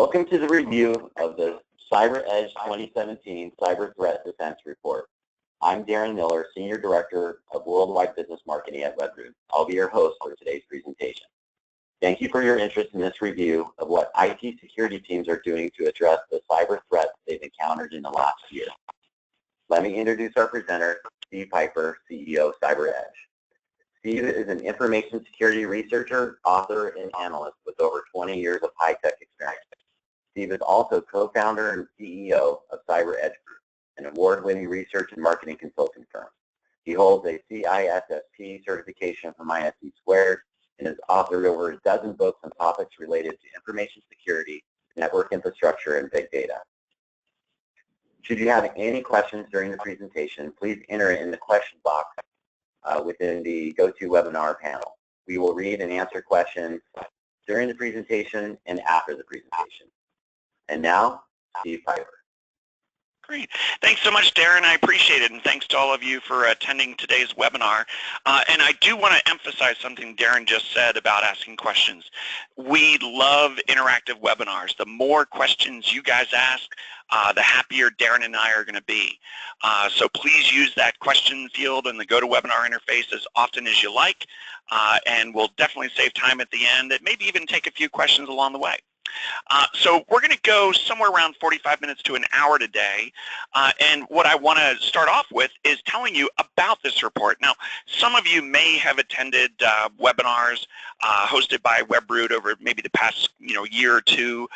Welcome to the review of the CyberEdge 2017 Cyber Threat Defense Report. I'm Darren Miller, Senior Director of Worldwide Business Marketing at Webroot. I'll be your host for today's presentation. Thank you for your interest in this review of what IT security teams are doing to address the cyber threats they've encountered in the last year. Let me introduce our presenter, Steve Piper, CEO of CyberEdge. Steve is an information security researcher, author, and analyst with over 20 years of high-tech experience. Steve is also co-founder and CEO of CyberEdge Group, an award-winning research and marketing consulting firm. He holds a CISSP certification from ISC Squared and has authored over a dozen books on topics related to information security, network infrastructure, and big data. Should you have any questions during the presentation, please enter it in the question box within the GoToWebinar panel. We will read and answer questions during the presentation and after the presentation. And now, Steve Piper. Great. Thanks so much, Darren. I appreciate it, and thanks to all of you for attending today's webinar. And I do want to emphasize something Darren just said about asking questions. We love interactive webinars. The more questions you guys ask, the happier Darren and I are going to be. So please use that question field in the GoToWebinar interface as often as you like, and we'll definitely save time at the end and maybe even take a few questions along the way. So we're going to go somewhere around 45 minutes to an hour today, and what I want to start off with is telling you about this report. Now, some of you may have attended webinars hosted by Webroot over maybe the past year or two.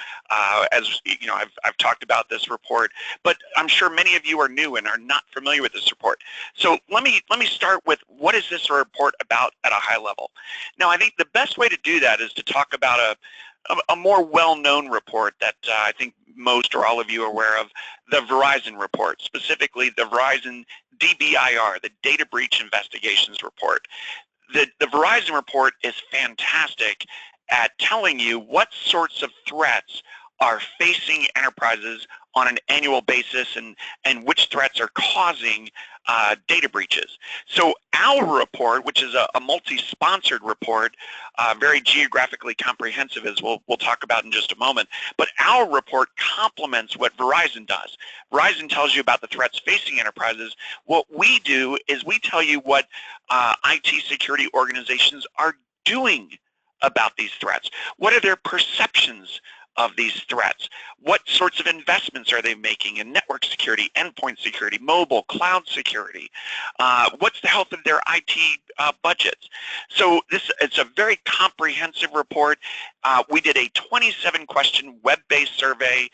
As you know, I've talked about this report, but I'm sure many of you are new and are not familiar with this report. So let me start with what is this report about at a high level. Now, I think the best way to do that is to talk about a more well-known report that I think most or all of you are aware of, the Verizon report, specifically the Verizon DBIR, the Data Breach Investigations Report. The Verizon report is fantastic at telling you what sorts of threats are facing enterprises on an annual basis and which threats are causing data breaches. So our report, which is a multi-sponsored report, very geographically comprehensive, as we'll talk about in just a moment, but our report complements what Verizon does. Verizon tells you about the threats facing enterprises. What we do is we tell you what IT security organizations are doing about these threats. What are their perceptions of these threats? What sorts of investments are they making in network security, endpoint security, mobile, cloud security? What's the health of their IT budgets? So it's a very comprehensive report. We did a 27-question web-based survey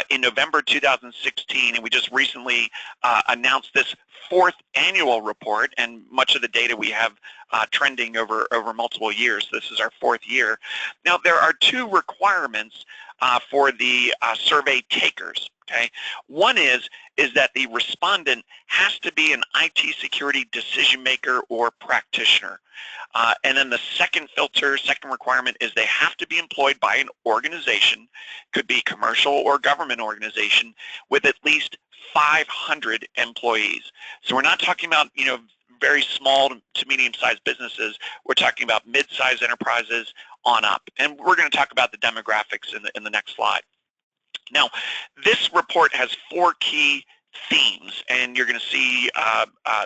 in November 2016, and we just recently announced this 4th annual report, and much of the data we have trending over multiple years. This is our 4th year. Now, there are 2 requirements for the survey takers. Okay, one is that the respondent has to be an IT security decision maker or practitioner, and then the second requirement is they have to be employed by an organization, could be commercial or government organization, with at least 500 employees. So we're not talking about very small to medium-sized businesses. We're talking about mid-sized enterprises on up, and we're going to talk about the demographics in the next slide. Now, this report has 4 key themes, and you're going to see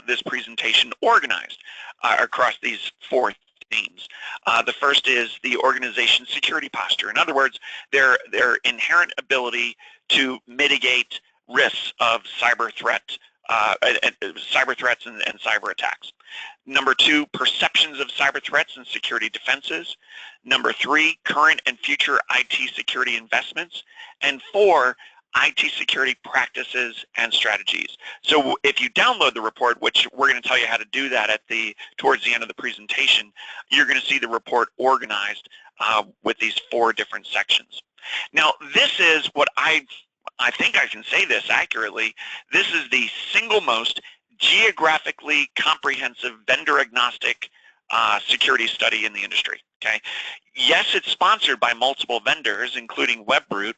this presentation organized across these 4 themes. The first is the organization's security posture. In other words, their inherent ability to mitigate risks of cyber threats and cyber attacks. Number 2, perceptions of cyber threats and security defenses. Number 3, current and future IT security investments. And 4, IT security practices and strategies. So if you download the report, which we're going to tell you how to do that towards the end of the presentation, you're going to see the report organized with these 4 different sections. Now, this is what I think I can say this accurately. This is the single most geographically comprehensive vendor-agnostic security study in the industry. Okay. Yes, it's sponsored by multiple vendors, including Webroot,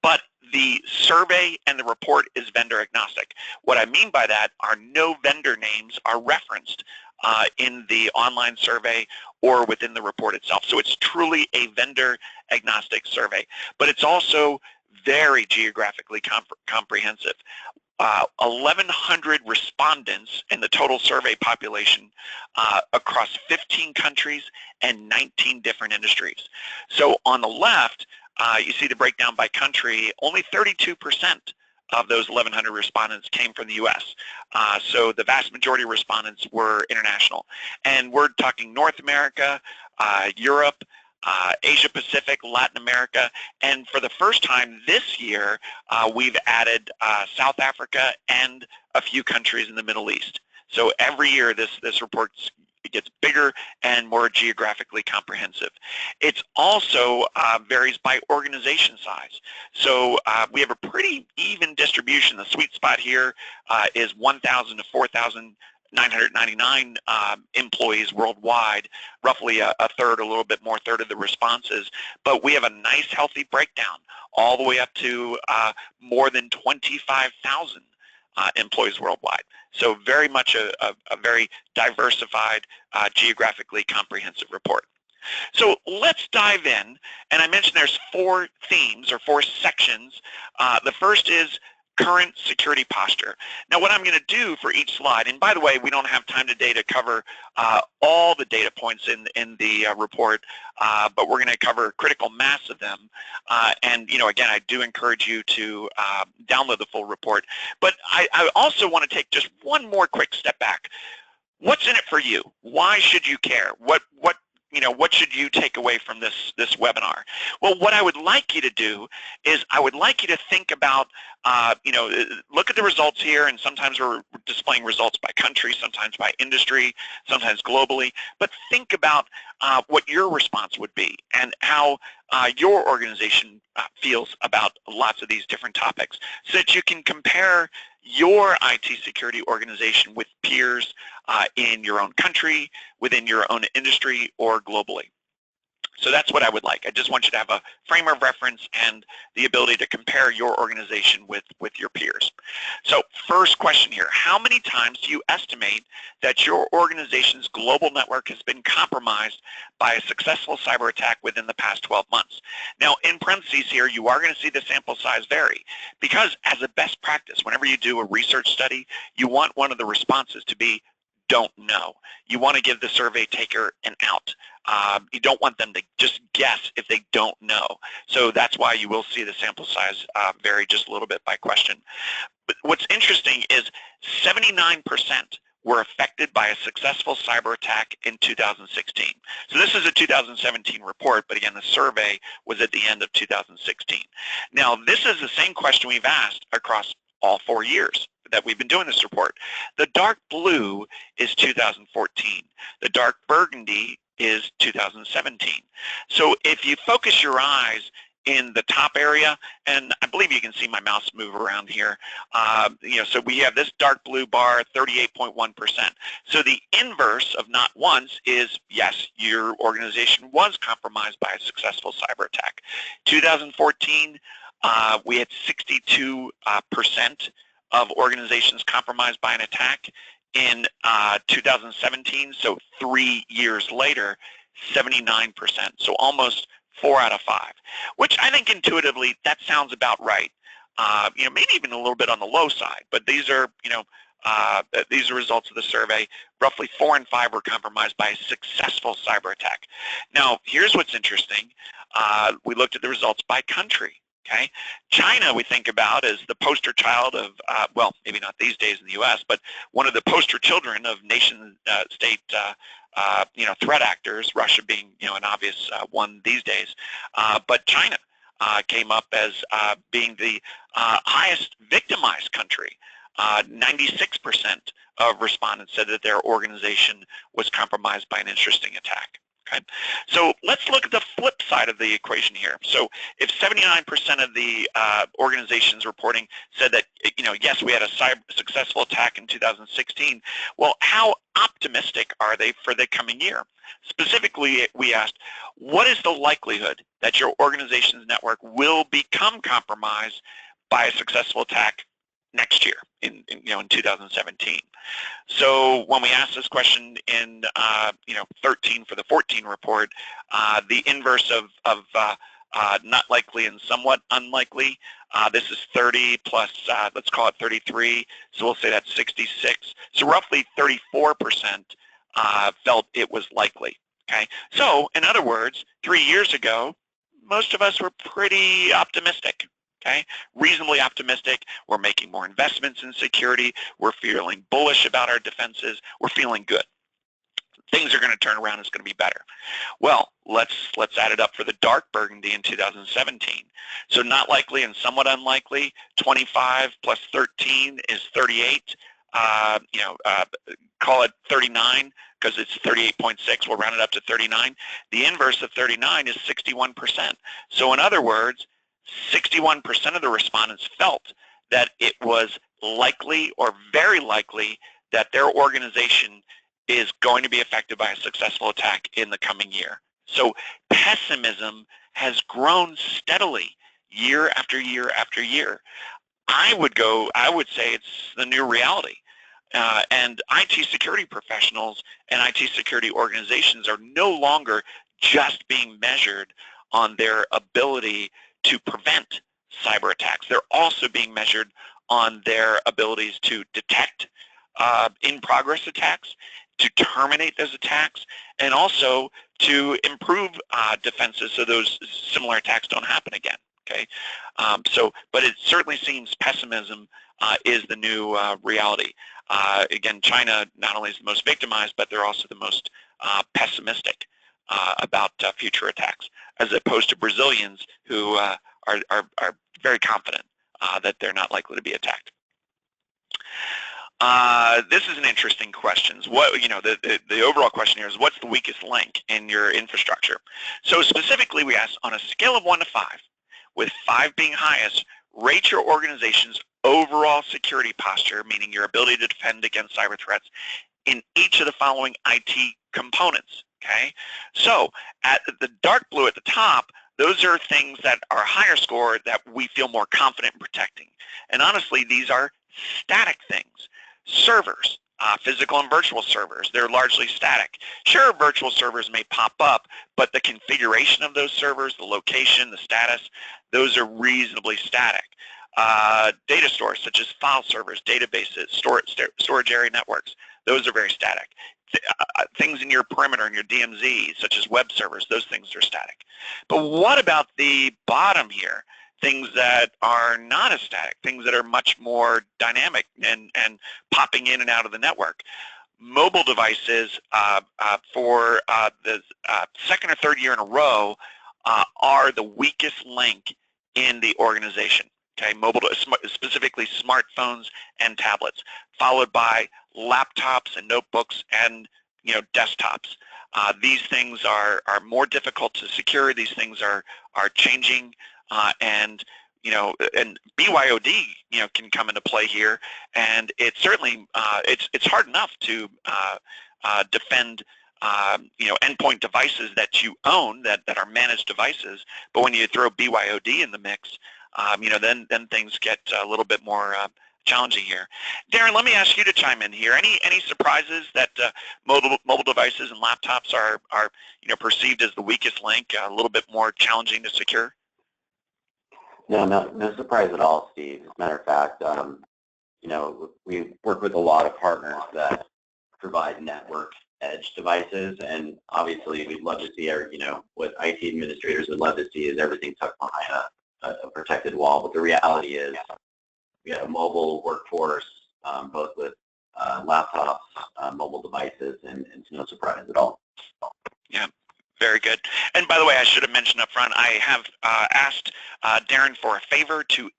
but the survey and the report is vendor agnostic. What I mean by that are no vendor names are referenced in the online survey or within the report itself. So it's truly a vendor agnostic survey, but it's also very geographically comprehensive. 1,100 respondents in the total survey population across 15 countries and 19 different industries. So on the left, you see the breakdown by country. Only 32% of those 1,100 respondents came from the U.S. So the vast majority of respondents were international. And we're talking North America, Europe, Asia Pacific, Latin America, and for the first time this year, we've added South Africa and a few countries in the Middle East. So every year this report gets bigger and more geographically comprehensive. It's also varies by organization size. So we have a pretty even distribution. The sweet spot here is 1,000 to 4,999 employees worldwide, roughly a third, a little bit more, third of the responses. But we have a nice healthy breakdown all the way up to more than 25,000 employees worldwide. So very much a very diversified, geographically comprehensive report. So let's dive in, and I mentioned there's 4 themes or 4 sections. The first is current security posture. Now what I'm going to do for each slide, and by the way, we don't have time today to cover all the data points in the report, but we're going to cover critical mass of them. And again, I do encourage you to download the full report. But I also want to take just one more quick step back. What's in it for you? Why should you care? What should you take away from this webinar? Well, what I would like you to do is I would like you to think about, look at the results here, and sometimes we're displaying results by country, sometimes by industry, sometimes globally, but think about what your response would be and how your organization feels about lots of these different topics so that you can compare your IT security organization with peers in your own country, within your own industry, or globally. So that's what I would like. I just want you to have a frame of reference and the ability to compare your organization with your peers. So first question here, how many times do you estimate that your organization's global network has been compromised by a successful cyber attack within the past 12 months? Now in parentheses here, you are going to see the sample size vary because as a best practice, whenever you do a research study, you want one of the responses to be don't know. You want to give the survey taker an out. You don't want them to just guess if they don't know. So that's why you will see the sample size vary just a little bit by question. But what's interesting is 79% were affected by a successful cyber attack in 2016. So this is a 2017 report, but again, the survey was at the end of 2016. Now, this is the same question we've asked across all 4 years that we've been doing this report. The dark blue is 2014. The dark burgundy is 2017. So if you focus your eyes in the top area, and I believe you can see my mouse move around here, so we have this dark blue bar, 38.1%. So the inverse of not once is, yes, your organization was compromised by a successful cyber attack. 2014, we had 62% of organizations compromised by an attack. In 2017, so 3 years later, 79%, so almost 4 out of 5, which I think intuitively that sounds about right. Maybe even a little bit on the low side, but these are, these are results of the survey. Roughly 4 and 5 were compromised by a successful cyber attack. Now, here's what's interesting. We looked at the results by country. Okay, China we think about as the poster child of, well, maybe not these days in the U.S., but one of the poster children of nation-state, threat actors. Russia being, an obvious one these days, but China came up as being the highest victimized country. 96% of respondents said that their organization was compromised by an interesting attack. Okay. So let's look at the flip side of the equation here. So if 79% of the organizations reporting said that, yes, we had a successful attack in 2016, well, how optimistic are they for the coming year? Specifically, we asked, what is the likelihood that your organization's network will become compromised by a successful attack next year, in in 2017. So when we asked this question in 13 for the 14 report, the inverse of not likely and somewhat unlikely, this is 30 plus, let's call it 33, so we'll say that's 66. So roughly 34% felt it was likely. Okay, so in other words, 3 years ago, most of us were pretty optimistic. Okay, reasonably optimistic. We're making more investments in security. We're feeling bullish about our defenses. We're feeling good. Things are going to turn around. It's going to be better. Well, let's add it up for the dark burgundy in 2017. So not likely and somewhat unlikely. 25 plus 13 is 38. Call it 39 because it's 38.6. We'll round it up to 39. The inverse of 39 is 61%. So in other words, 61% of the respondents felt that it was likely or very likely that their organization is going to be affected by a successful attack in the coming year. So pessimism has grown steadily year after year after year. I would say it's the new reality. And IT security professionals and IT security organizations are no longer just being measured on their ability to prevent cyber attacks. They're also being measured on their abilities to detect in-progress attacks, to terminate those attacks, and also to improve defenses so those similar attacks don't happen again. Okay, but it certainly seems pessimism is the new reality. Again, China not only is the most victimized, but they're also the most pessimistic about future attacks, as opposed to Brazilians who are very confident that they're not likely to be attacked. This is an interesting question. The overall question here is, what's the weakest link in your infrastructure? So specifically, we asked, on a scale of 1 to 5, with 5 being highest, rate your organization's overall security posture, meaning your ability to defend against cyber threats, in each of the following IT components. Okay, so at the dark blue at the top, those are things that are higher score that we feel more confident in protecting. And honestly, these are static things. Servers, physical and virtual servers, they're largely static. Sure, virtual servers may pop up, but the configuration of those servers, the location, the status, those are reasonably static. Data stores such as file servers, databases, storage area networks, those are very static. Things in your perimeter, in your DMZ, such as web servers, those things are static. But what about the bottom here? Things that are not as static, things that are much more dynamic and popping in and out of the network. Mobile devices for the second or third year in a row are the weakest link in the organization. Okay, specifically smartphones and tablets, followed by laptops and notebooks and desktops. These things are more difficult to secure. These things are changing, and BYOD can come into play here. And it's certainly it's hard enough to defend endpoint devices that you own that are managed devices. But when you throw BYOD in the mix, then things get a little bit more challenging here. Darren, let me ask you to chime in here. Any surprises that mobile devices and laptops are perceived as the weakest link, a little bit more challenging to secure? No surprise at all, Steve. As a matter of fact, we work with a lot of partners that provide network edge devices, and obviously we'd love to see what IT administrators would love to see is everything tucked behind a protected wall. But the reality is we have a mobile workforce, both with laptops, mobile devices, and it's no surprise at all. Yeah, very good. And by the way, I should have mentioned up front, I have asked Darren for a favor to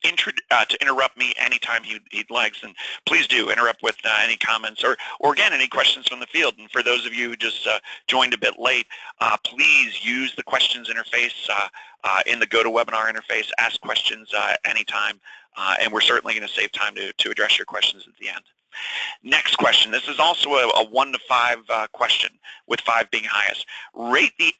interrupt me anytime he'd likes, and please do interrupt with any comments or again, any questions from the field. And for those of you who just joined a bit late, please use the questions interface in the GoToWebinar interface. Ask questions anytime, and we're certainly going to save time to address your questions at the end. Next question. This is also a 1 to 5 question, with 5 being highest. Rate the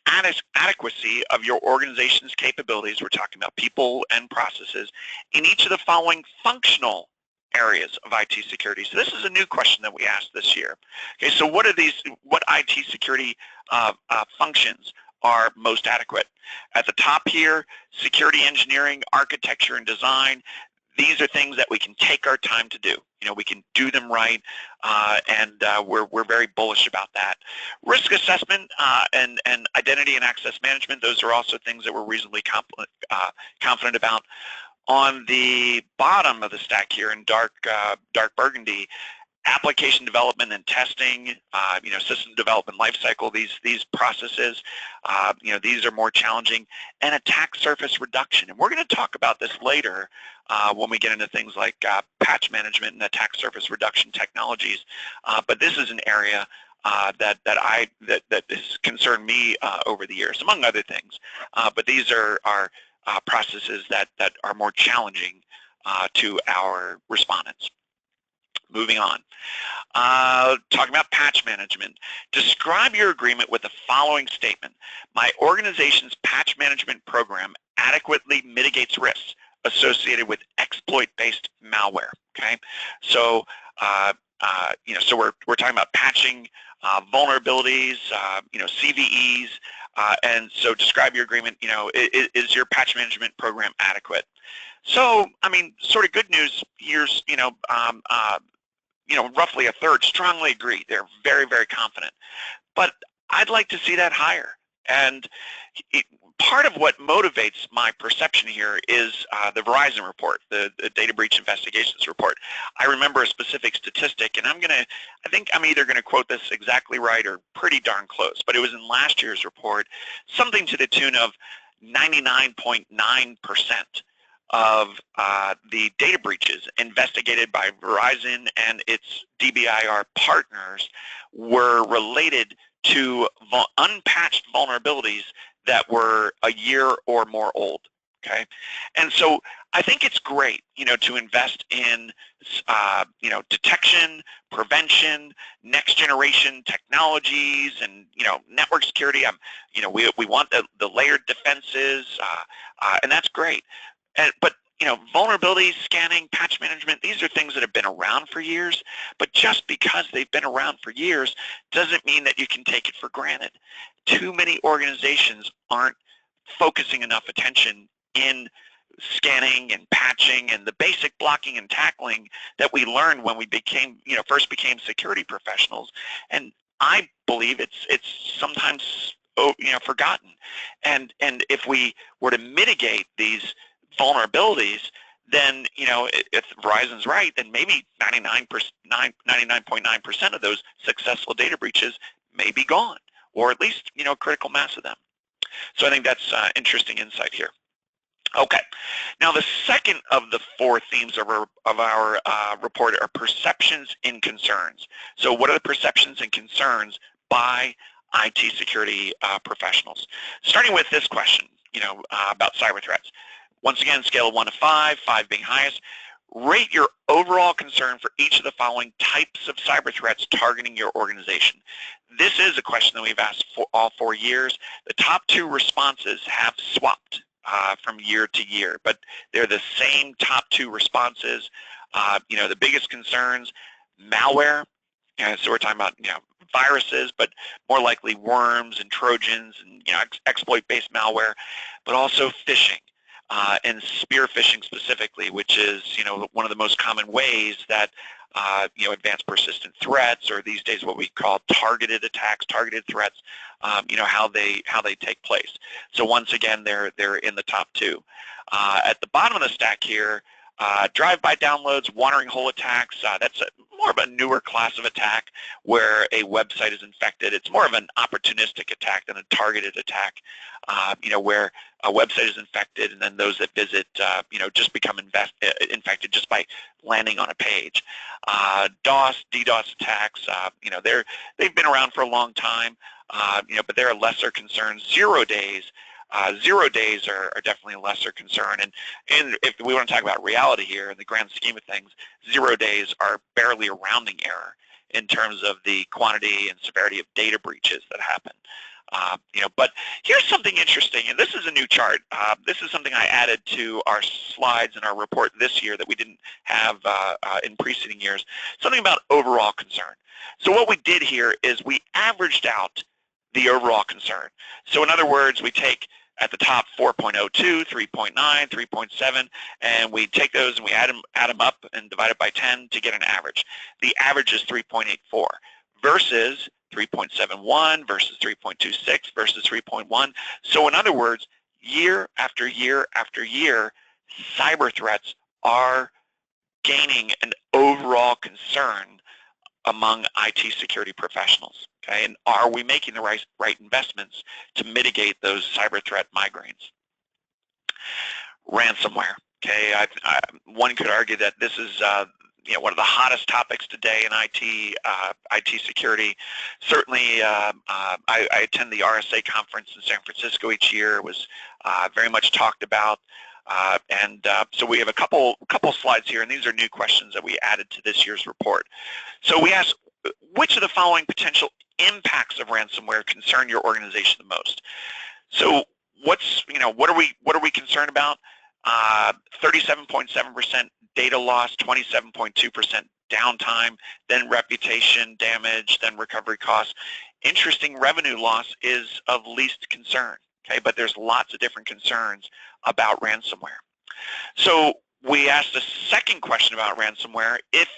adequacy of your organization's capabilities, we're talking about people and processes, in each of the following functional areas of IT security. So this is a new question that we asked this year. Okay, so what IT security functions are most adequate? At the top here, security engineering, architecture, and design. These are things that we can take our time to do. We can do them right, and we're very bullish about that. Risk assessment and identity and access management, those are also things that we're reasonably confident about. On the bottom of the stack here in dark burgundy, application development and testing, system development lifecycle, these processes, these are more challenging, and attack surface reduction. And we're going to talk about this later when we get into things like patch management and attack surface reduction technologies. But this is an area that has concerned me over the years, among other things. But these are processes that are more challenging to our respondents. Moving on. Talking about patch management. Describe your agreement with the following statement. My organization's patch management program adequately mitigates risks associated with exploit-based malware. Okay, so so we're talking about patching vulnerabilities, CVEs, and so describe your agreement. Is your patch management program adequate? So, I mean, sort of good news. Here's roughly a third strongly agree. They're very, very confident. But I'd like to see that higher. And part of what motivates my perception here is the Verizon report, the data breach investigations report. I remember a specific statistic, and I think I'm either going to quote this exactly right or pretty darn close, but it was in last year's report, something to the tune of 99.9% of the data breaches investigated by Verizon and its DBIR partners were related to unpatched vulnerabilities that were a year or more old. Okay, and so I think it's great, to invest in, detection, prevention, next generation technologies, and network security. We want the layered defenses, and that's great. But vulnerability scanning, patch management, these are things that have been around for years, but just because they've been around for years doesn't mean that you can take it for granted. Too many organizations aren't focusing enough attention in scanning and patching and the basic blocking and tackling that we learned when we first became security professionals. And I believe it's sometimes forgotten. And if we were to mitigate these vulnerabilities, then if Verizon's right, then maybe 99.9% of those successful data breaches may be gone, or at least a critical mass of them. So I think that's interesting insight here. Okay, now the second of the four themes of our report are perceptions and concerns. So what are the perceptions and concerns by IT security professionals? Starting with this question, about cyber threats. Once again, scale of 1 to 5, 5 being highest. Rate your overall concern for each of the following types of cyber threats targeting your organization. This is a question that we've asked for all 4 years. The top 2 responses have swapped from year to year, but they're the same top 2 responses. The biggest concerns, malware, so we're talking about viruses, but more likely worms and Trojans and exploit-based malware, but also phishing. And spear phishing specifically, which is one of the most common ways that advanced persistent threats, or these days what we call targeted attacks, targeted threats, how they take place. So once again, they're in the top 2. At the bottom of the stack here, drive-by downloads, watering hole attacks. That's more of a newer class of attack where a website is infected. It's more of an opportunistic attack than a targeted attack, where a website is infected and then those that visit, just become infected just by landing on a page. DDoS attacks, they've been around for a long time, but they're a lesser concern. 0 days. 0 days are definitely a lesser concern, and if we want to talk about reality here in the grand scheme of things, 0 days are barely a rounding error in terms of the quantity and severity of data breaches that happen. But here's something interesting, and this is a new chart. This is something I added to our slides in our report this year that we didn't have in preceding years, something about overall concern. So what we did here is we averaged out the overall concern. So in other words, we take at the top 4.02, 3.9, 3.7, and we take those and we add them up and divide it by 10 to get an average. The average is 3.84 versus 3.71 versus 3.26 versus 3.1. So in other words, year after year after year, cyber threats are gaining an overall concern among IT security professionals. Okay, and are we making the right investments to mitigate those cyber threat migraines? Ransomware. Okay, one could argue that this is one of the hottest topics today in IT security. Certainly, I attend the RSA conference in San Francisco each year. It was very much talked about. So we have a couple slides here, and these are new questions that we added to this year's report. So we asked, which of the following potential impacts of ransomware concern your organization the most? So what are we concerned about? 37.7% data loss, 27.2% downtime, then reputation damage, then recovery costs. Interesting, revenue loss is of least concern. Okay, but there's lots of different concerns about ransomware. So we asked a second question about ransomware. If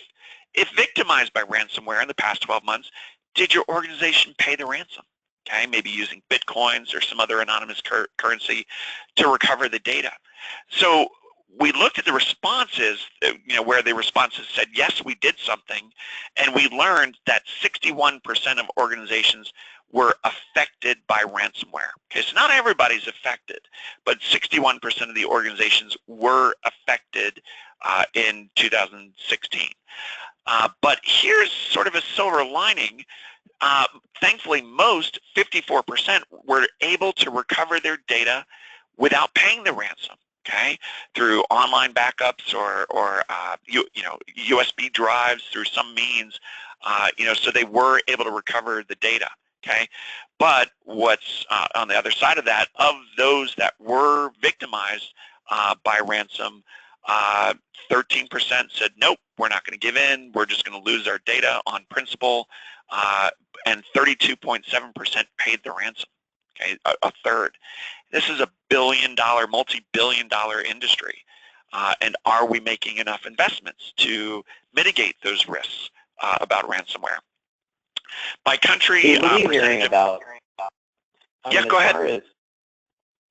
victimized by ransomware in the past 12 months, did your organization pay the ransom? Okay, maybe using bitcoins or some other anonymous currency to recover the data. So we looked at the responses, where the responses said, yes, we did something, and we learned that 61% of organizations were affected by ransomware. Okay, so not everybody's affected, but 61% of the organizations were affected in 2016. But here's sort of a silver lining. Thankfully, most, 54%, were able to recover their data without paying the ransom. Okay, through online backups or USB drives, through some means, so they were able to recover the data. Okay, but what's on the other side of that, of those that were victimized by ransom, 13% said, nope, we're not going to give in, we're just going to lose our data on principle, and 32.7% paid the ransom. Okay, a third. This is a billion-dollar, multi-billion-dollar industry, and are we making enough investments to mitigate those risks about ransomware? By country, what are you hearing about? Yes, go ahead.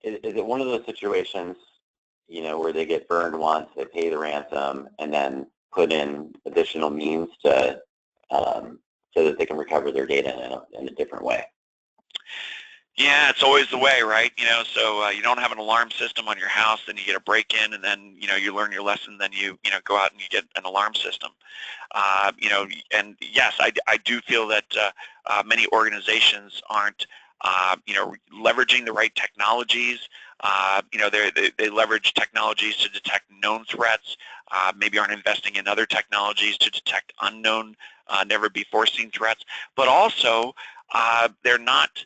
Is it one of those situations, where they get burned once, they pay the ransom, and then put in additional means to so that they can recover their data in a different way? Yeah, it's always the way, right? So you don't have an alarm system on your house, then you get a break-in, and then you learn your lesson, then you go out and you get an alarm system. And yes, I do feel that many organizations aren't leveraging the right technologies. They leverage technologies to detect known threats, maybe aren't investing in other technologies to detect unknown, never before seen threats, but also they're not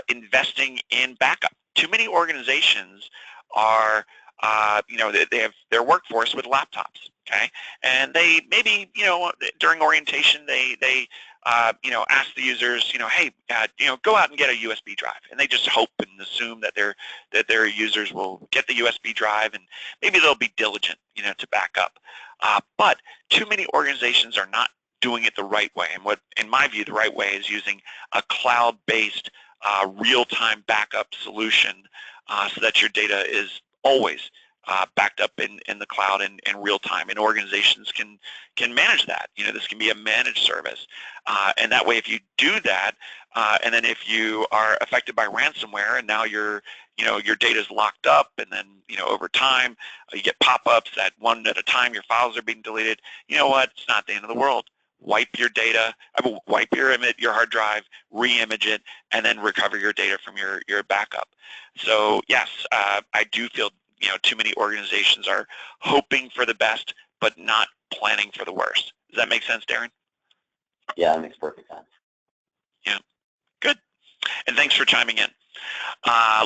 investing in backup. Too many organizations are, they have their workforce with laptops, okay? And they maybe, during orientation, they ask the users, hey, go out and get a USB drive, and they just hope and assume that their users will get the USB drive, and maybe they'll be diligent, to back up. But too many organizations are not doing it the right way, and what, in my view, the right way is using a cloud-based real-time backup solution so that your data is always backed up in the cloud in real time, and organizations can manage that. This can be a managed service, and that way, if you do that, and then if you are affected by ransomware, and now your data is locked up, and then over time you get pop-ups that one at a time your files are being deleted. You know what? It's not the end of the world. Wipe your data, wipe your hard drive, re-image it, and then recover your data from your backup. So yes, I do feel too many organizations are hoping for the best, but not planning for the worst. Does that make sense, Darren? Yeah, that makes perfect sense. Yeah, good. And thanks for chiming in.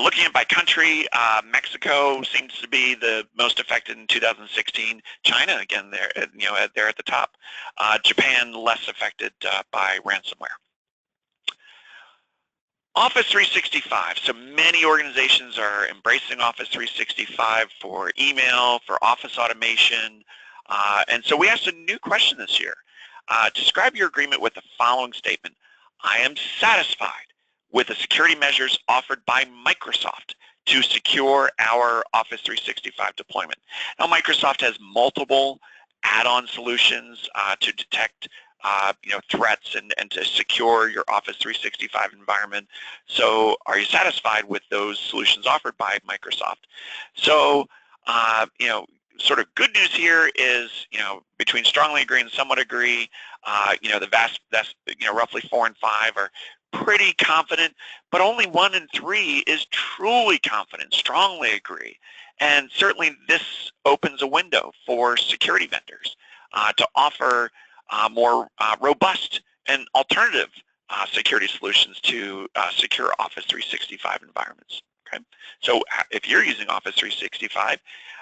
Looking at by country, Mexico seems to be the most affected in 2016. China, again, they're at the top. Japan less affected by ransomware. Office 365. So many organizations are embracing Office 365 for email, for office automation. And so we asked a new question this year. Describe your agreement with the following statement. I am satisfied with the security measures offered by Microsoft to secure our Office 365 deployment. Now, Microsoft has multiple add-on solutions to detect threats and to secure your Office 365 environment. So are you satisfied with those solutions offered by Microsoft? So, sort of good news here is, between strongly agree and somewhat agree, roughly 4 and 5 are pretty confident, but only 1 and 3 is truly confident, strongly agree. And certainly this opens a window for security vendors to offer more robust and alternative security solutions to secure Office 365 environments. Okay, so if you're using Office 365,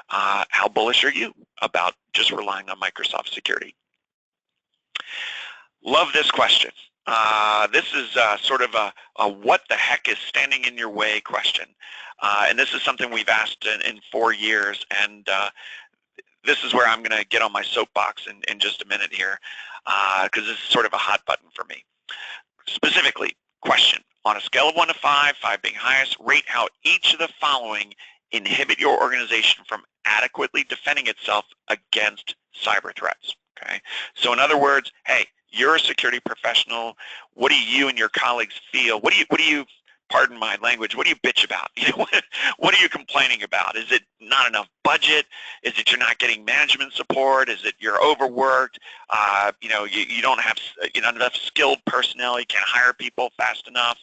how bullish are you about just relying on Microsoft security? Love this question. This is sort of a what the heck is standing in your way question. And this is something we've asked in 4 years, and this is where I'm going to get on my soapbox in just a minute here, because this is sort of a hot button for me. Specifically, question, on a scale of 1 to 5, 5 being highest, rate how each of the following inhibit your organization from adequately defending itself against cyber threats. Okay, so in other words, hey, you're a security professional. What do you and your colleagues feel? What do you pardon my language, what do you bitch about? What are you complaining about? Is it not enough budget? Is it you're not getting management support? Is it you're overworked? You don't have enough skilled personnel. You can't hire people fast enough.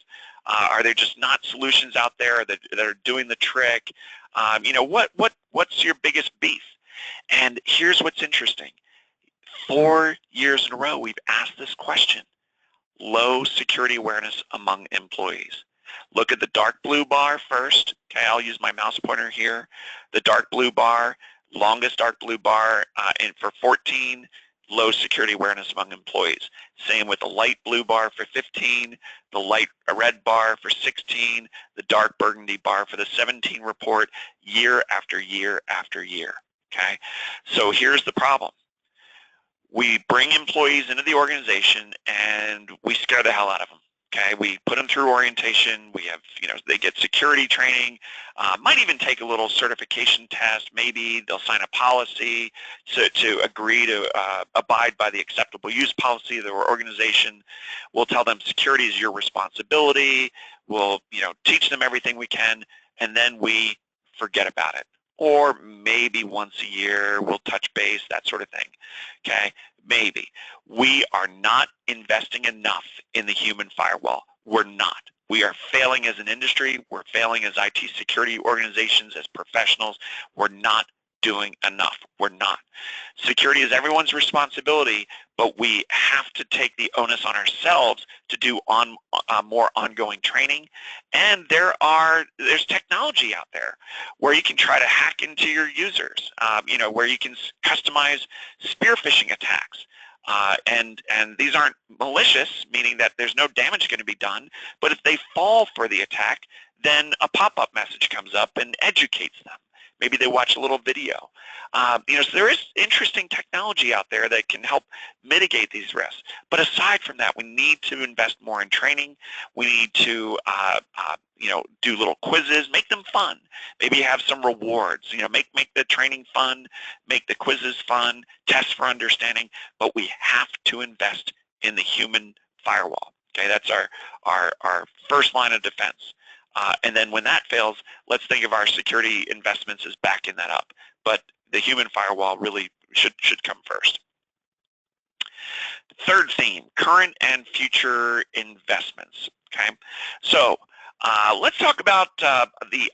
Are there just not solutions out there that are doing the trick? What's your biggest beef? And here's what's interesting. 4 years in a row, we've asked this question. Low security awareness among employees. Look at the dark blue bar first. Okay, I'll use my mouse pointer here. The dark blue bar, longest dark blue bar for 14, low security awareness among employees. Same with the light blue bar for 15, the light red bar for 16, the dark burgundy bar for the 17 report, year after year after year. Okay, so here's the problem. We bring employees into the organization and we scare the hell out of them. Okay, we put them through orientation. We have, they get security training, might even take a little certification test. Maybe they'll sign a policy to agree to abide by the acceptable use policy of their organization. We'll tell them security is your responsibility. We'll, teach them everything we can, and then we forget about it. Or maybe once a year we'll touch base, that sort of thing. Okay, maybe. We are not investing enough in the human firewall. We're not. We are failing as an industry. We're failing as IT security organizations, as professionals. We're not doing enough. We're not. Security is everyone's responsibility, but we have to take the onus on ourselves to do more ongoing training. And there's technology out there where you can try to hack into your users, where you can customize spear phishing attacks. And these aren't malicious, meaning that there's no damage going to be done, but if they fall for the attack, then a pop-up message comes up and educates them. Maybe they watch a little video. So there is interesting technology out there that can help mitigate these risks. But aside from that, we need to invest more in training. We need to, do little quizzes, make them fun. Maybe have some rewards. Make the training fun, make the quizzes fun, test for understanding. But we have to invest in the human firewall. Okay, that's our first line of defense. And then when that fails, let's think of our security investments as backing that up. But the human firewall really should come first. Third theme, current and future investments. Okay, so let's talk about the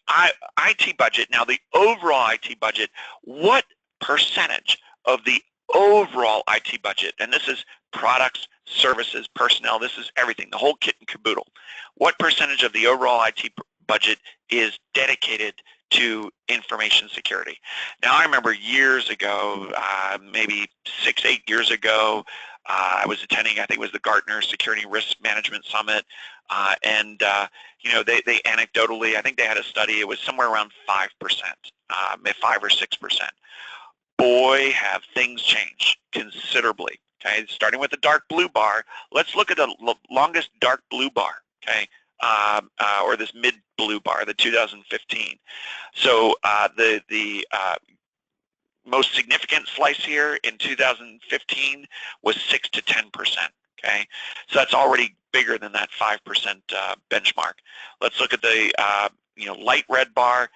IT budget. Now, the overall IT budget, what percentage of the overall IT budget, and this is products, services, personnel, this is everything, the whole kit and caboodle. What percentage of the overall IT budget is dedicated to information security? Now, I remember years ago, maybe 6-8 years ago, I was attending, I think it was the Gartner Security Risk Management Summit, and you know, they anecdotally, I think they had a study, it was somewhere around 5%, 5 or 6%. Boy, have things changed considerably. Okay, starting with the dark blue bar, let's look at the longest dark blue bar. Okay, or this mid blue bar, the 2015. So the most significant slice here in 2015 was 6 to 10%. Okay, so that's already bigger than that 5% benchmark. Let's look at the light red bar.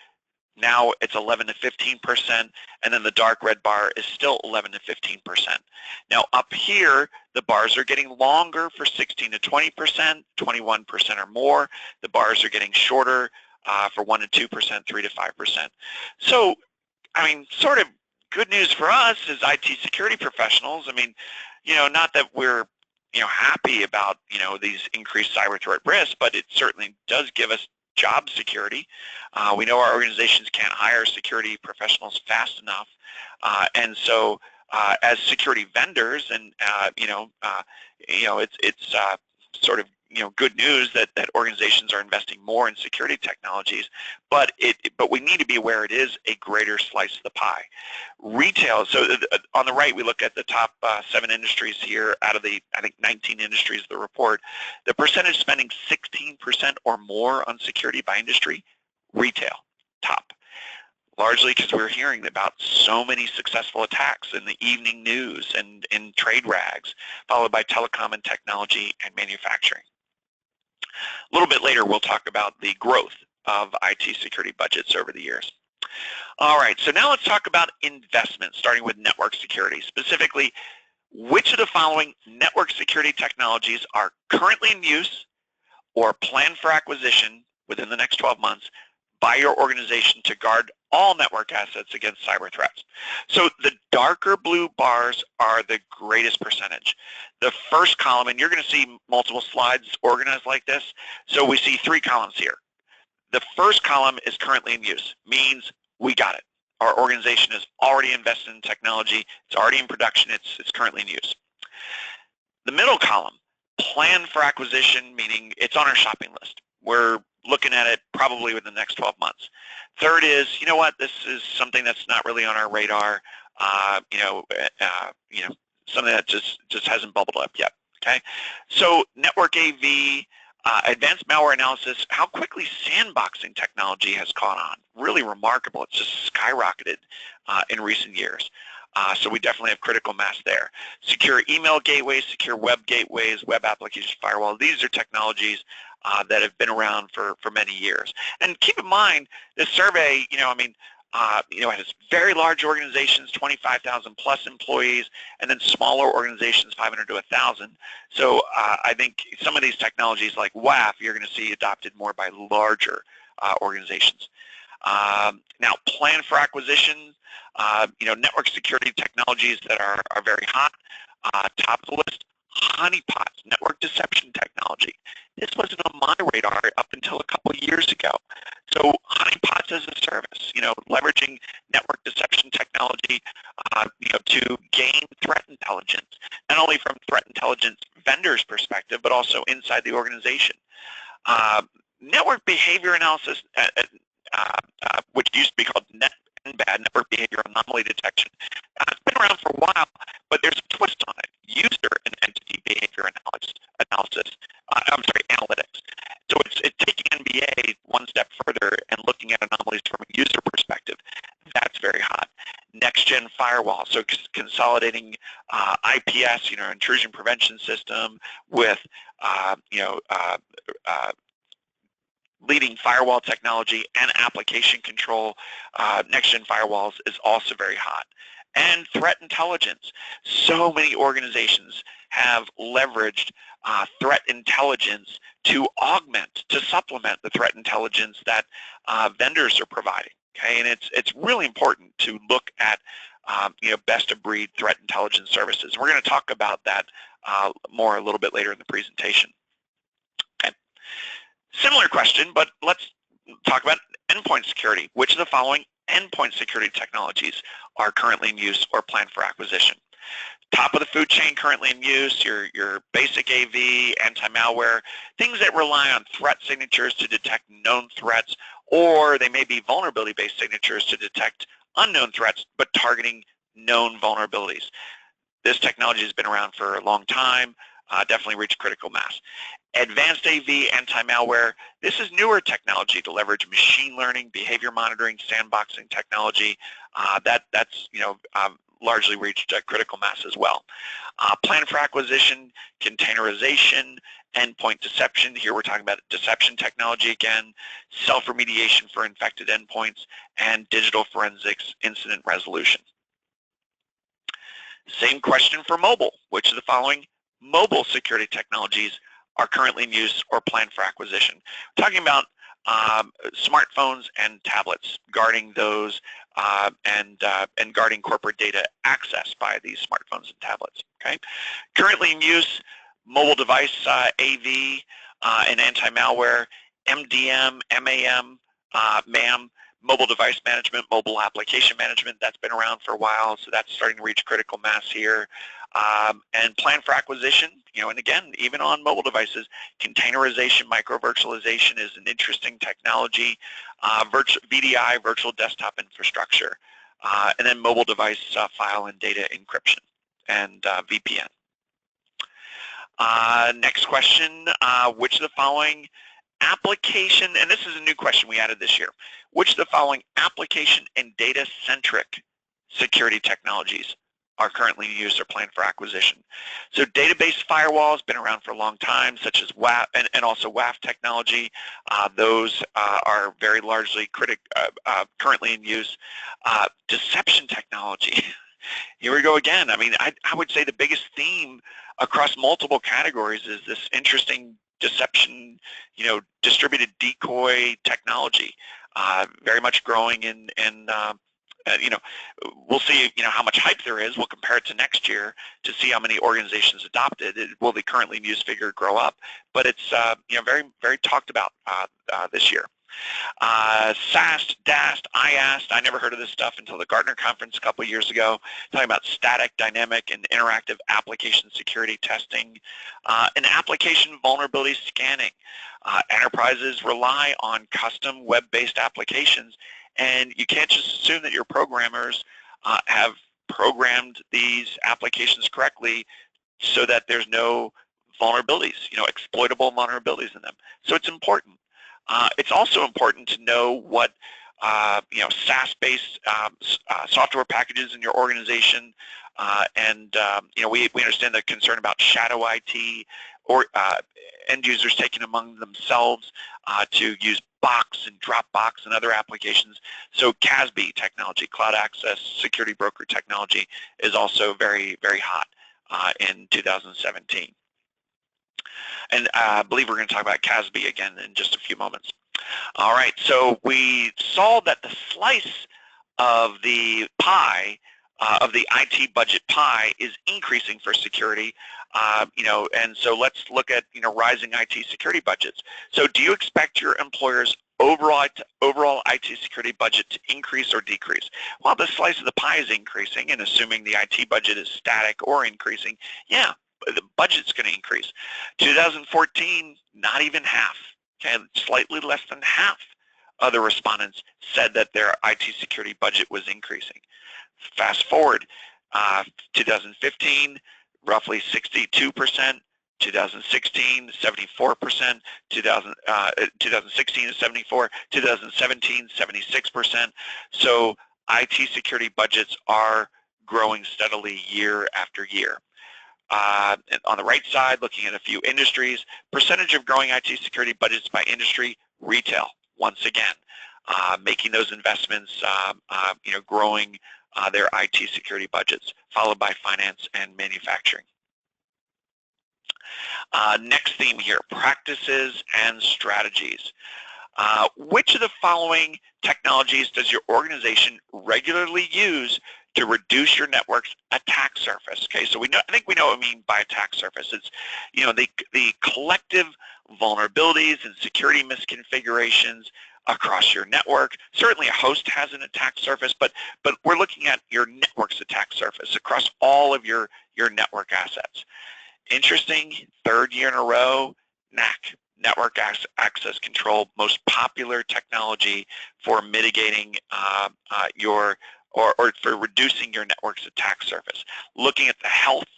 Now it's 11 to 15%, and then the dark red bar is still 11 to 15%. Now up here, the bars are getting longer for 16 to 20%, 21% or more. The bars are getting shorter for 1 to 2%, 3 to 5%. So, I mean, sort of good news for us as IT security professionals. I mean, not that we're happy about these increased cyber threat risks, but it certainly does give us job security. We know our organizations can't hire security professionals fast enough, and so as security vendors, and it's sort of good news that organizations are investing more in security technologies, but we need to be aware it is a greater slice of the pie. Retail. So on the right, we look at the top 7 industries here out of the, I think, 19 industries of the report. The percentage spending 16% or more on security by industry, retail, top. Largely because we're hearing about so many successful attacks in the evening news and in trade rags, followed by telecom and technology and manufacturing. A little bit later, we'll talk about the growth of IT security budgets over the years. All right, so now let's talk about investments, starting with network security. Specifically, which of the following network security technologies are currently in use or planned for acquisition within the next 12 months by your organization to guard all network assets against cyber threats? So the darker blue bars are the greatest percentage. The first column, and you're going to see multiple slides organized like this, so we see 3 columns here. The first column is currently in use, means we got it. Our organization is already invested in technology, it's already in production, it's currently in use. The middle column, plan for acquisition, meaning it's on our shopping list. We're looking at it probably within the next 12 months. Third is, this is something that's not really on our radar, something that just hasn't bubbled up yet, okay? So network AV, advanced malware analysis, how quickly sandboxing technology has caught on. Really remarkable. It's just skyrocketed in recent years. So we definitely have critical mass there. Secure email gateways, secure web gateways, web application firewall. These are technologies that have been around for many years. And keep in mind, this survey, it has very large organizations, 25,000 plus employees, and then smaller organizations, 500 to 1,000. So I think some of these technologies like WAF, you're going to see adopted more by larger organizations. Now, plan for acquisition, network security technologies that are very hot. Top of the list, honeypots, network deception technology. This wasn't on my radar up until a couple of years ago. So honeypots as a service, leveraging network deception technology, to gain threat intelligence, not only from threat intelligence vendors' perspective, but also inside the organization. Network behavior analysis, which used to be called NBAD, network behavior anomaly detection. It's been around for a while, but there's a twist on it. User and entity behavior analytics. So it's taking NBA one step further and looking at anomalies from a user perspective. That's very hot. Next-gen firewall, so consolidating IPS, intrusion prevention system with, leading firewall technology and application control. Next-gen firewalls is also very hot. And threat intelligence. So many organizations have leveraged threat intelligence to augment, to supplement the threat intelligence that vendors are providing. Okay, and it's really important to look at best of breed threat intelligence services. We're going to talk about that more a little bit later in the presentation. Okay. Similar question, but let's talk about endpoint security. Which of the following endpoint security technologies are currently in use or planned for acquisition? Top of the food chain currently in use, your basic AV, anti-malware, things that rely on threat signatures to detect known threats, or they may be vulnerability-based signatures to detect unknown threats, but targeting known vulnerabilities. This technology has been around for a long time, definitely reached critical mass. Advanced AV, anti-malware, this is newer technology to leverage machine learning, behavior monitoring, sandboxing technology. That's largely reached critical mass as well. Plan for acquisition, containerization, endpoint deception. Here we're talking about deception technology again, self-remediation for infected endpoints, and digital forensics incident resolution. Same question for mobile. Which of the following mobile security technologies are currently in use or planned for acquisition? We're talking about smartphones and tablets, guarding those and guarding corporate data access by these smartphones and tablets. Okay, currently in use, mobile device AV and anti-malware, MDM, MAM, MAM, mobile device management, mobile application management. That's been around for a while, so that's starting to reach critical mass here. And plan for acquisition, and again, even on mobile devices, containerization, micro-virtualization is an interesting technology, VDI, virtual desktop infrastructure, and then mobile device file and data encryption, and VPN. Next question, which of the following application, and this is a new question we added this year, which of the following application and data-centric security technologies are currently in use or planned for acquisition? So database firewalls been around for a long time, such as WAF and also WAF technology. Those are very largely currently in use. Deception technology. Here we go again. I mean, I would say the biggest theme across multiple categories is this interesting deception, distributed decoy technology, very much growing in we'll see, how much hype there is. We'll compare it to next year to see how many organizations adopt it. Will the currently in use figure grow up? But it's, very, very talked about this year. SAST, DAST, IAST, I never heard of this stuff until the Gartner conference a couple of years ago, talking about static, dynamic, and interactive application security testing, and application vulnerability scanning. Enterprises rely on custom web-based applications, and you can't just assume that your programmers have programmed these applications correctly so that there's no vulnerabilities, exploitable vulnerabilities in them. So it's important. It's also important to know what SaaS-based software packages in your organization, and we understand the concern about shadow IT or end users taking among themselves to use Box and Dropbox and other applications. So CASB technology, Cloud Access Security Broker technology, is also very, very hot in 2017. And I believe we're going to talk about CASB again in just a few moments. All right, so we saw that the slice of the pie, of the IT budget pie, is increasing for security, and so let's look at, rising IT security budgets. So do you expect your employer's overall IT security budget to increase or decrease? Well, the slice of the pie is increasing, and assuming the IT budget is static or increasing, yeah, the budget's going to increase. 2014, not even half, okay, slightly less than half of the respondents said that their IT security budget was increasing. Fast forward, 2015, roughly 62%, 2016, 74%, 2016 is 74%, 2017, 76%. So IT security budgets are growing steadily year after year. And on the right side, looking at a few industries, percentage of growing IT security budgets by industry, retail, once again, making those investments, growing their IT security budgets, followed by finance and manufacturing. Next theme here, practices and strategies. Which of the following technologies does your organization regularly use to reduce your network's attack surface. Okay, so I think we know what we mean by attack surface. It's, the collective vulnerabilities and security misconfigurations across your network. Certainly a host has an attack surface, but we're looking at your network's attack surface across all of your network assets. Interesting, third year in a row, NAC, Network Access Control, most popular technology for mitigating or for reducing your network's attack surface. Looking at the health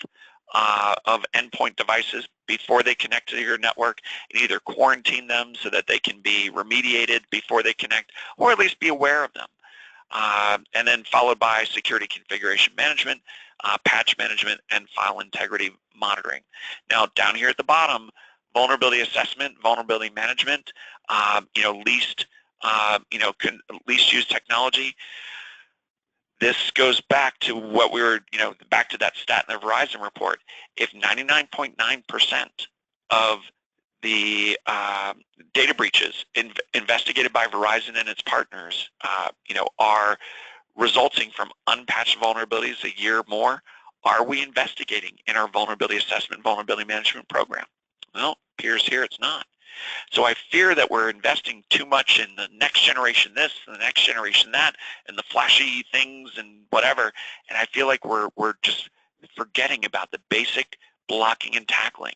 of endpoint devices before they connect to your network, and either quarantine them so that they can be remediated before they connect, or at least be aware of them. And then followed by security configuration management, patch management, and file integrity monitoring. Now down here at the bottom, vulnerability assessment, vulnerability management, least used technology. This goes back to what we were, back to that stat in the Verizon report. If 99.9% of the data breaches investigated by Verizon and its partners, are resulting from unpatched vulnerabilities a year or more, are we investigating in our vulnerability assessment, vulnerability management program? Well, appears here it's not. So I fear that we're investing too much in the next generation this and the next generation that and the flashy things and whatever, and I feel like we're just forgetting about the basic blocking and tackling.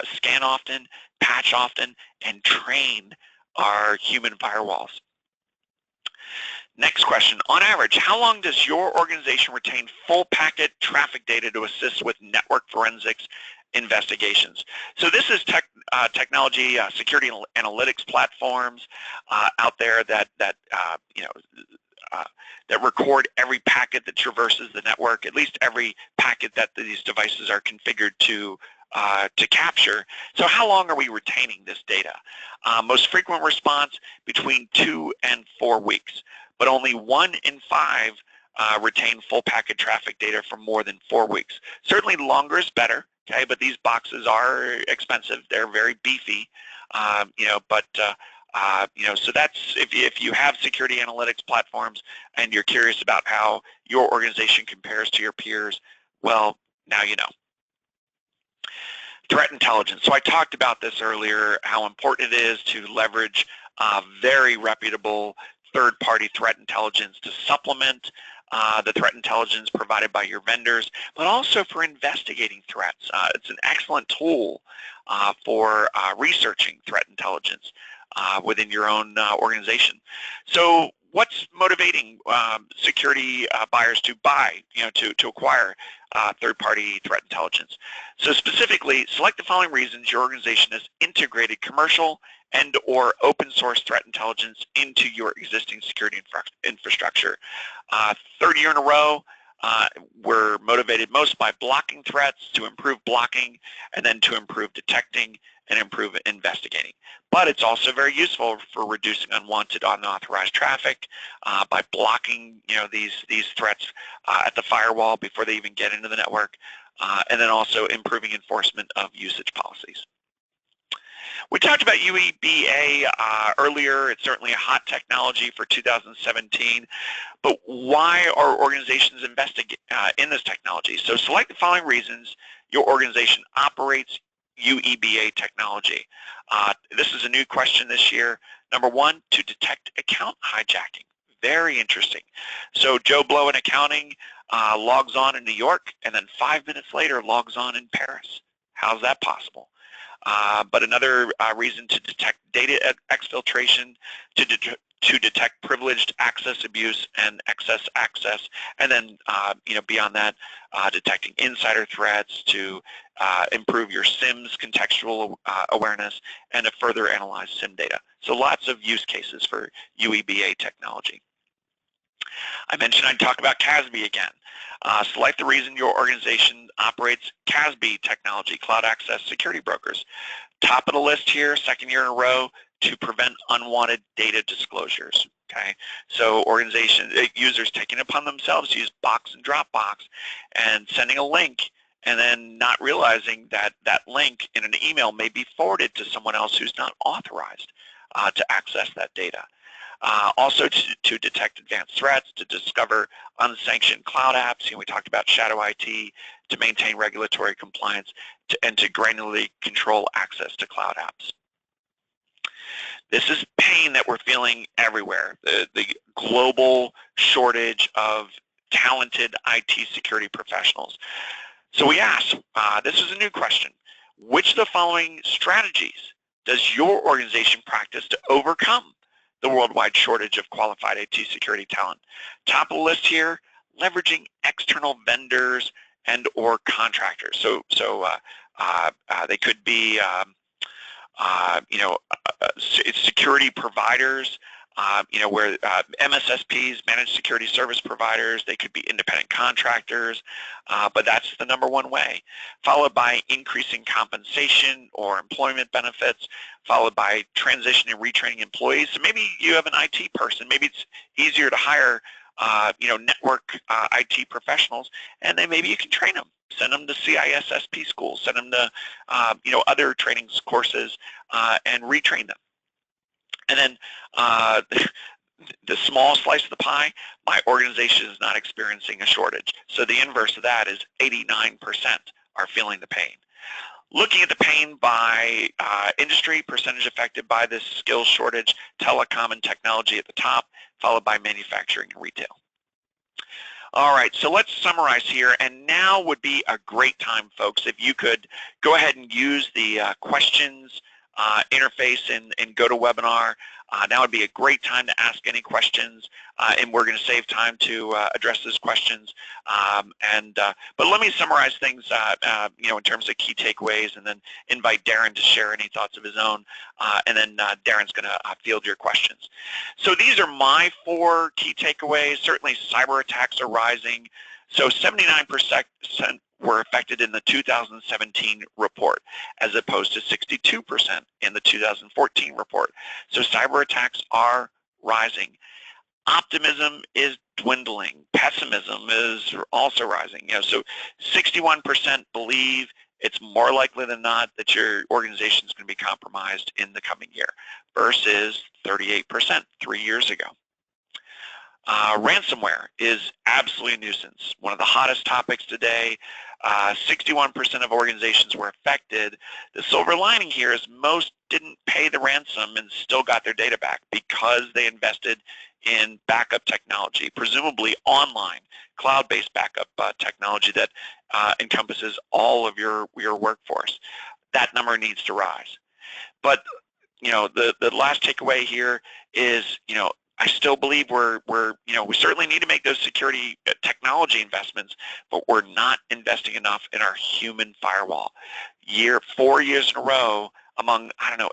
Scan often, patch often, and train our human firewalls. Next question, on average, how long does your organization retain full packet traffic data to assist with network forensics investigations? So this is technology, security analytics platforms out there that record every packet that traverses the network, at least every packet that these devices are configured to capture. So how long are we retaining this data? Most frequent response, between 2 and 4 weeks, but only 1 in 5 retain full packet traffic data for more than 4 weeks. Certainly longer is better, okay, but these boxes are expensive. They're very beefy, so that's, if you have security analytics platforms and you're curious about how your organization compares to your peers, well, now you know. Threat intelligence. So I talked about this earlier, how important it is to leverage very reputable third-party threat intelligence to supplement the threat intelligence provided by your vendors, but also for investigating threats. It's an excellent tool for researching threat intelligence within your own organization. So what's motivating security buyers to buy, to acquire third-party threat intelligence? So specifically, select the following reasons your organization has integrated commercial and or open source threat intelligence into your existing security infrastructure. Third year in a row, we're motivated most by blocking threats, to improve blocking, and then to improve detecting and improve investigating. But it's also very useful for reducing unwanted, unauthorized traffic by blocking, these threats at the firewall before they even get into the network, and then also improving enforcement of usage policies. We talked about UEBA earlier. It's certainly a hot technology for 2017, but why are organizations investing in this technology? So select the following reasons your organization operates UEBA technology. This is a new question this year. Number 1, to detect account hijacking. Very interesting. So Joe Blow in accounting logs on in New York, and then 5 minutes later logs on in Paris. How's that possible? But another reason, to detect data exfiltration, to detect privileged access abuse and excess access, and then beyond that, detecting insider threats, to improve your SIM's contextual awareness, and to further analyze SIM data. So lots of use cases for UEBA technology. I mentioned I'd talk about CASB again. Select the reason your organization operates CASB technology, Cloud Access Security Brokers. Top of the list here, second year in a row, to prevent unwanted data disclosures. Okay, so users taking it upon themselves to use box and Dropbox and sending a link, and then not realizing that that link in an email may be forwarded to someone else who's not authorized to access that data. Also to detect advanced threats, to discover unsanctioned cloud apps. We talked about shadow IT, to maintain regulatory compliance, and to granularly control access to cloud apps. This is pain that we're feeling everywhere, the global shortage of talented IT security professionals. So we asked, this is a new question, which of the following strategies does your organization practice to overcome the worldwide shortage of qualified IT security talent? Top of the list here, leveraging external vendors and or contractors. So they could be security providers, where MSSPs, managed security service providers, they could be independent contractors, but that's the #1 way, followed by increasing compensation or employment benefits, followed by transition and retraining employees. So maybe you have an IT person, maybe it's easier to hire network IT professionals, and then maybe you can train them. Send them to CISSP schools, send them to other training courses, and retrain them. And then the small slice of the pie, my organization is not experiencing a shortage. So the inverse of that is 89% are feeling the pain. Looking at the pain by industry, percentage affected by this skills shortage, telecom and technology at the top, followed by manufacturing and retail. All right, so let's summarize here, and now would be a great time, folks, if you could go ahead and use the questions interface in GoToWebinar. Now would be a great time to ask any questions, and we're going to save time to address those questions. But let me summarize things, in terms of key takeaways, and then invite Darren to share any thoughts of his own, and then Darren's going to field your questions. So these are my 4 key takeaways. Certainly, cyber attacks are rising. So 79% were affected in the 2017 report, as opposed to 62% in the 2014 report. So cyber attacks are rising. Optimism is dwindling. Pessimism is also rising. So 61% believe it's more likely than not that your organization is going to be compromised in the coming year, versus 38% 3 years ago. Ransomware is absolutely a nuisance. One of the hottest topics today. 61% of organizations were affected. The silver lining here is most didn't pay the ransom and still got their data back because they invested in backup technology, presumably online, cloud-based backup technology that encompasses all of your workforce. That number needs to rise. But the last takeaway here is, I still believe we certainly need to make those security technology investments, but we're not investing enough in our human firewall. 4 years in a row, among,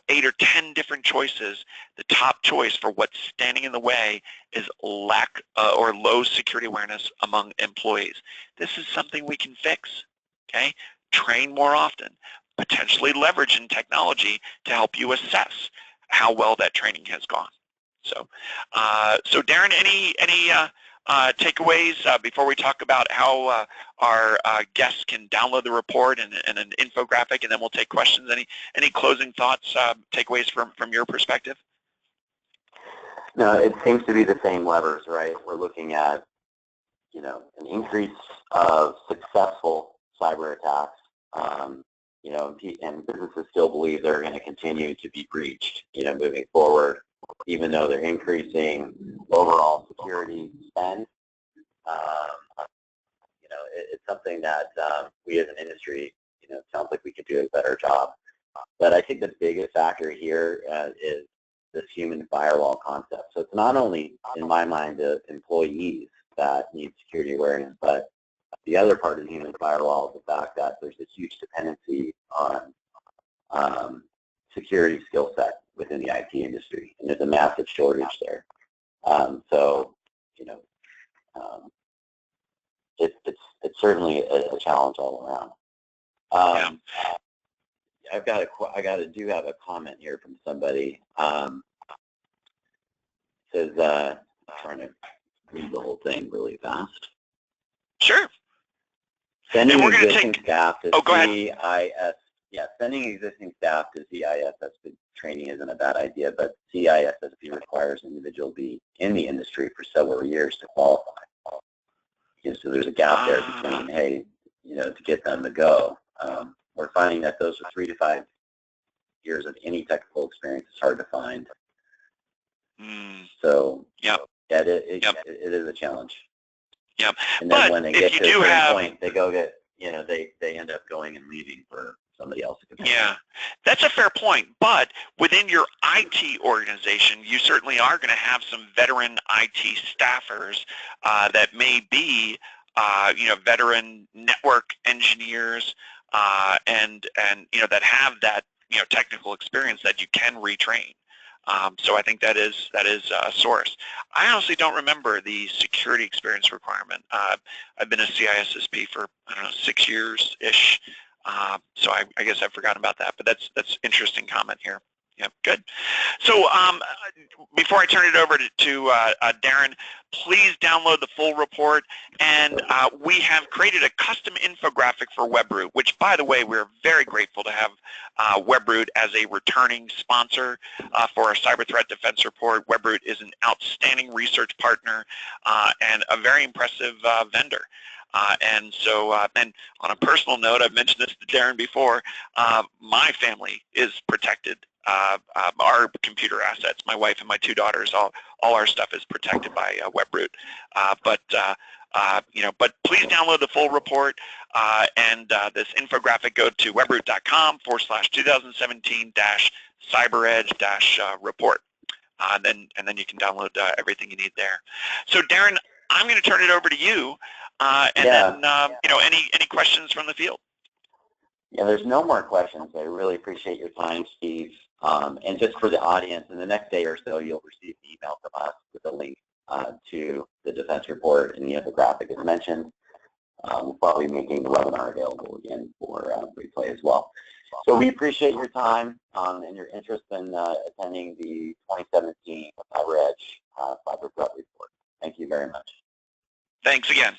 8 or 10 different choices, the top choice for what's standing in the way is lack or low security awareness among employees. This is something we can fix, okay? Train more often, potentially leverage in technology to help you assess how well that training has gone. So Darren, any takeaways before we talk about how our guests can download the report and an infographic, and then we'll take questions. Any closing thoughts, takeaways from your perspective? No, it seems to be the same levers, right? We're looking at, an increase of successful cyber attacks, and businesses still believe they're going to continue to be breached, moving forward, even though they're increasing overall security spend. It's something that we as an industry, sounds like we could do a better job. But I think the biggest factor here is this human firewall concept. So it's not only, in my mind, the employees that need security awareness, but the other part of the human firewall is the fact that there's a huge dependency on security skill set within the IT industry, and there's a massive shortage there. It's certainly a challenge all around. I do have a comment here from somebody. Says, I'm trying to read the whole thing really fast. Sure. Sending existing staff to CISSP sending existing staff to CISSP training isn't a bad idea, but CISSP requires an individual be in the industry for several years to qualify. So there's a gap there between, hey, to get them to go. We're finding that those are 3 to 5 years of any technical experience is hard to find. So it is a challenge. Yep. And then but when they get to a certain point, they go get, they end up going and leaving for somebody else. Yeah, that's a fair point. But within your IT organization, you certainly are going to have some veteran IT staffers that may be, veteran network engineers and that have that technical experience that you can retrain. So I think that is a source. I honestly don't remember the security experience requirement. I've been a CISSP for 6 years-ish. So I guess I've forgotten about that, but that's interesting comment here. Yeah, good. So before I turn it over to Darren, please download the full report. And we have created a custom infographic for Webroot, which, by the way, we're very grateful to have Webroot as a returning sponsor for our Cyber Threat Defense Report. Webroot is an outstanding research partner and a very impressive vendor. And so, and on a personal note, I've mentioned this to Darren before, my family is protected. Our computer assets, my wife and my 2 daughters, all our stuff is protected by Webroot. But please download the full report and this infographic. Go to webroot.com/2017-CyberEdge-report. And then you can download everything you need there. So Darren, I'm going to turn it over to you. Then any questions from the field? Yeah, there's no more questions. I really appreciate your time, Steve. And just for the audience, in the next day or so, you'll receive an email from us with a link to the defense report and the infographic as mentioned. We'll probably be making the webinar available again for replay as well. So we appreciate your time and your interest in attending the 2017 CyberEdge Cyber Threat Report. Thank you very much. Thanks again.